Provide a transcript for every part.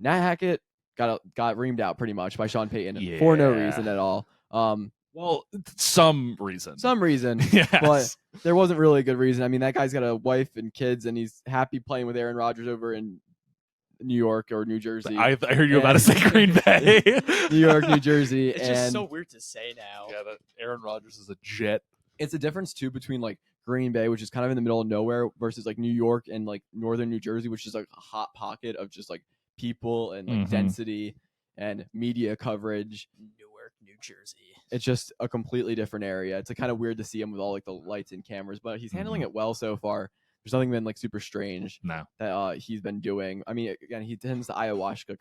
Nat Hackett got reamed out pretty much by Sean Payton for no reason at all. Well, some reason. Yes. But there wasn't really a good reason. I mean, that guy's got a wife and kids, and he's happy playing with Aaron Rodgers over in New York or New Jersey. I heard you about to say Green Bay. New York, New Jersey. It's just so weird to say now. Yeah, that Aaron Rodgers is a Jet. It's a difference, too, between, like, Green Bay, which is kind of in the middle of nowhere, versus, like, New York and, like, northern New Jersey, which is, like, a hot pocket of just, like, people and, like, density and media coverage. Newark, New Jersey. It's just a completely different area. It's like kind of weird to see him with all like the lights and cameras, but he's handling it well so far. There's nothing been like super strange that he's been doing. I mean, again, he tends the ayahuasca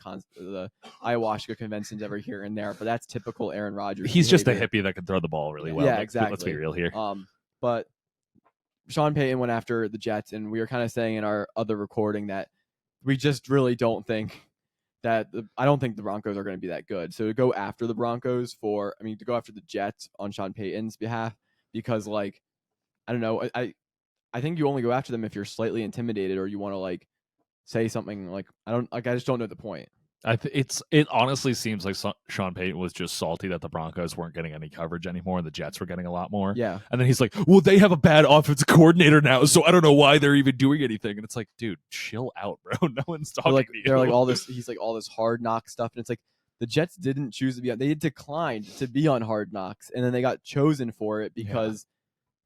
conventions every here and there, but that's typical Aaron Rodgers. He's just a hippie that can throw the ball really well. Yeah, exactly. Let's be real here. But Sean Payton went after the Jets, and we were kind of saying in our other recording that we just really don't think that I don't think the Broncos are going to be that good. So to go after the Broncos to go after the Jets on Sean Payton's behalf, because like, I don't know, I think you only go after them if you're slightly intimidated or you want to like say something like, I just don't know the point. It honestly seems like Sean Payton was just salty that the Broncos weren't getting any coverage anymore and the Jets were getting a lot more. Yeah. And then he's like, well, they have a bad offensive coordinator now, so I don't know why they're even doing anything. And it's like, dude, chill out, bro. No one's talking to you. They're like all this, he's like all this Hard Knock stuff. And it's like, the Jets didn't choose to be on, they declined to be on Hard Knocks. And then they got chosen for it because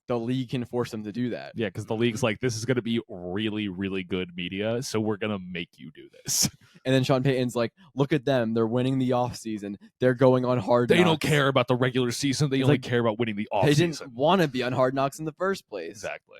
the league can force them to do that. Yeah, because the league's like, this is going to be really, really good media, so we're going to make you do this. And then Sean Payton's like, look at them. They're winning the offseason. They're going on Hard Knocks. They don't care about the regular season. They only care about winning the offseason. They didn't want to be on Hard Knocks in the first place. Exactly.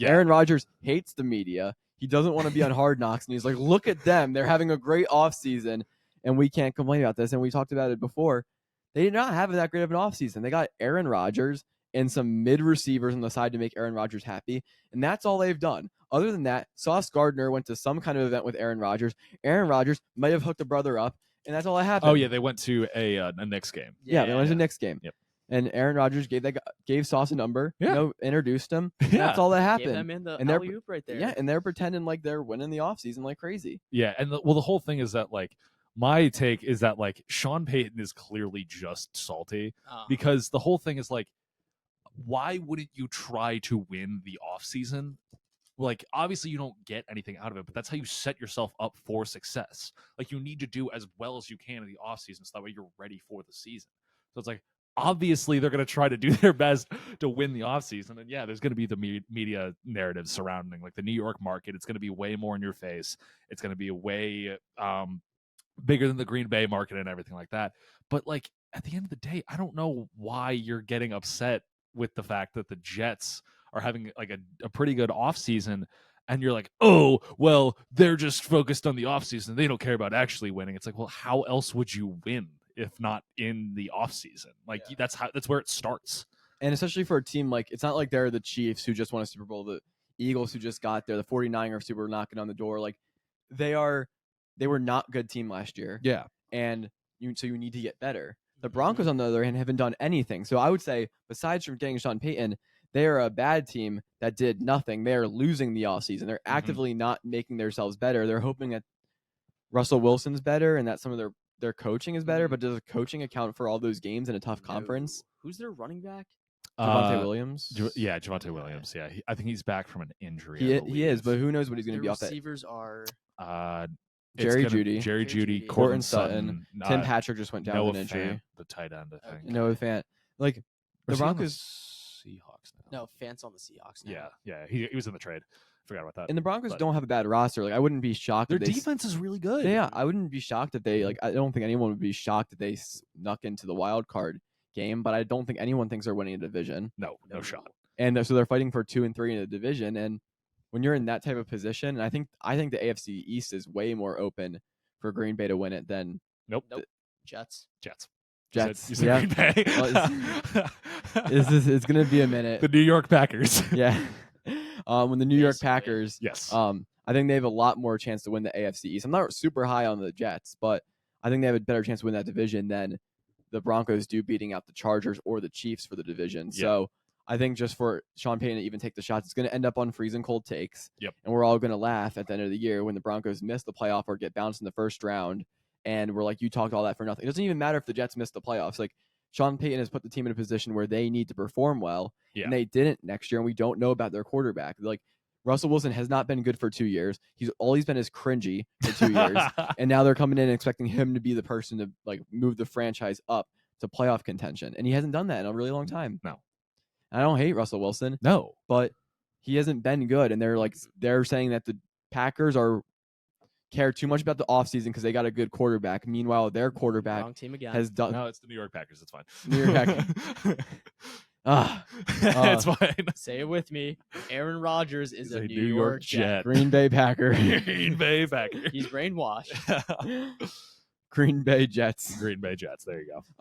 Aaron Rodgers hates the media. He doesn't want to be on Hard Knocks. And he's like, look at them. They're having a great offseason, and we can't complain about this. And we talked about it before. They did not have that great of an offseason. They got Aaron Rodgers and some mid-receivers on the side to make Aaron Rodgers happy. And that's all they've done. Other than that, Sauce Gardner went to some kind of event with Aaron Rodgers. Aaron Rodgers might have hooked a brother up, and that's all that happened. Oh, yeah, they went to a Knicks game. Yeah, they went to a Knicks game. Yep. And Aaron Rodgers gave Sauce a number, introduced him. Yeah. That's all that happened. Gave them in the alley-oop right there. Yeah, and they're pretending like they're winning the offseason like crazy. Yeah, and the whole thing is that, like, my take is that, like, Sean Payton is clearly just salty because the whole thing is, like, why wouldn't you try to win the offseason? Like, obviously you don't get anything out of it, but that's how you set yourself up for success. Like, you need to do as well as you can in the offseason so that way you're ready for the season. So it's like, obviously they're going to try to do their best to win the offseason. And yeah, there's going to be the media narrative surrounding like the New York market. It's going to be way more in your face. It's going to be way bigger than the Green Bay market and everything like that. But like, at the end of the day, I don't know why you're getting upset with the fact that the Jets are having like a pretty good offseason, and you're like, oh, well, they're just focused on the offseason. They don't care about actually winning. It's like, well, how else would you win if not in the offseason? Like, that's where it starts. And especially for a team, like, it's not like they're the Chiefs who just won a Super Bowl, the Eagles who just got there, the 49ers who were knocking on the door. Like, they were not a good team last year. Yeah. And so you need to get better. The Broncos, on the other hand, haven't done anything. So I would say, besides from getting Sean Payton, they are a bad team that did nothing. They are losing the offseason. They're actively not making themselves better. They're hoping that Russell Wilson's better and that some of their coaching is better. But does the coaching account for all those games in a tough conference? Who's their running back? Javonte Williams. Javonte Williams. Yeah, I think he's back from an injury. He is, but who knows what he's going to be off that. Receivers are Jerry Judy, Courtland Sutton, Tim Patrick just went down with an injury. Fant, the tight end, I think. Noah Fant. Like, the Broncos. Seahawks now. No, Fant's on the Seahawks now. Yeah. He was in the trade. Forgot about that. And the Broncos don't have a bad roster. Like, I wouldn't be shocked. Their defense is really good. Yeah, I wouldn't be shocked if they, like, I don't think anyone would be shocked if they snuck into the wild card game, but I don't think anyone thinks they're winning a division. No shot. And so they're fighting for 2 and 3 in the division. And when you're in that type of position, and I think the AFC East is way more open for Green Bay to win it than Nope. Jets. You said Green Bay. It's going to be a minute. The New York Packers. Yeah. When the New York Packers, yes. I think they have a lot more chance to win the AFC East. I'm not super high on the Jets, but I think they have a better chance to win that division than the Broncos do beating out the Chargers or the Chiefs for the division. Yeah. So I think just for Sean Payton to even take the shots, it's going to end up on freezing cold takes. Yep. And we're all going to laugh at the end of the year when the Broncos miss the playoff or get bounced in the first round. And we're like, you talked all that for nothing. It doesn't even matter if the Jets miss the playoffs. Like, Sean Payton has put the team in a position where they need to perform well. Yeah. And they didn't next year. And we don't know about their quarterback. Like, Russell Wilson has not been good for 2 years. All he's been is cringy for 2 years. And now they're coming in and expecting him to be the person to like move the franchise up to playoff contention. And he hasn't done that in a really long time. No. I don't hate Russell Wilson, No. but he hasn't been good. And they're saying that the Packers care too much about the offseason because they got a good quarterback. Meanwhile, their quarterback Wrong team again. has done No, it's the New York Packers. It's fine. New York Packers. It's fine. Say it with me. Aaron Rodgers is He's a New York Jet. Green Bay Packer. Green Bay Packers. He's brainwashed. Green Bay Jets. Green Bay Jets. There you go.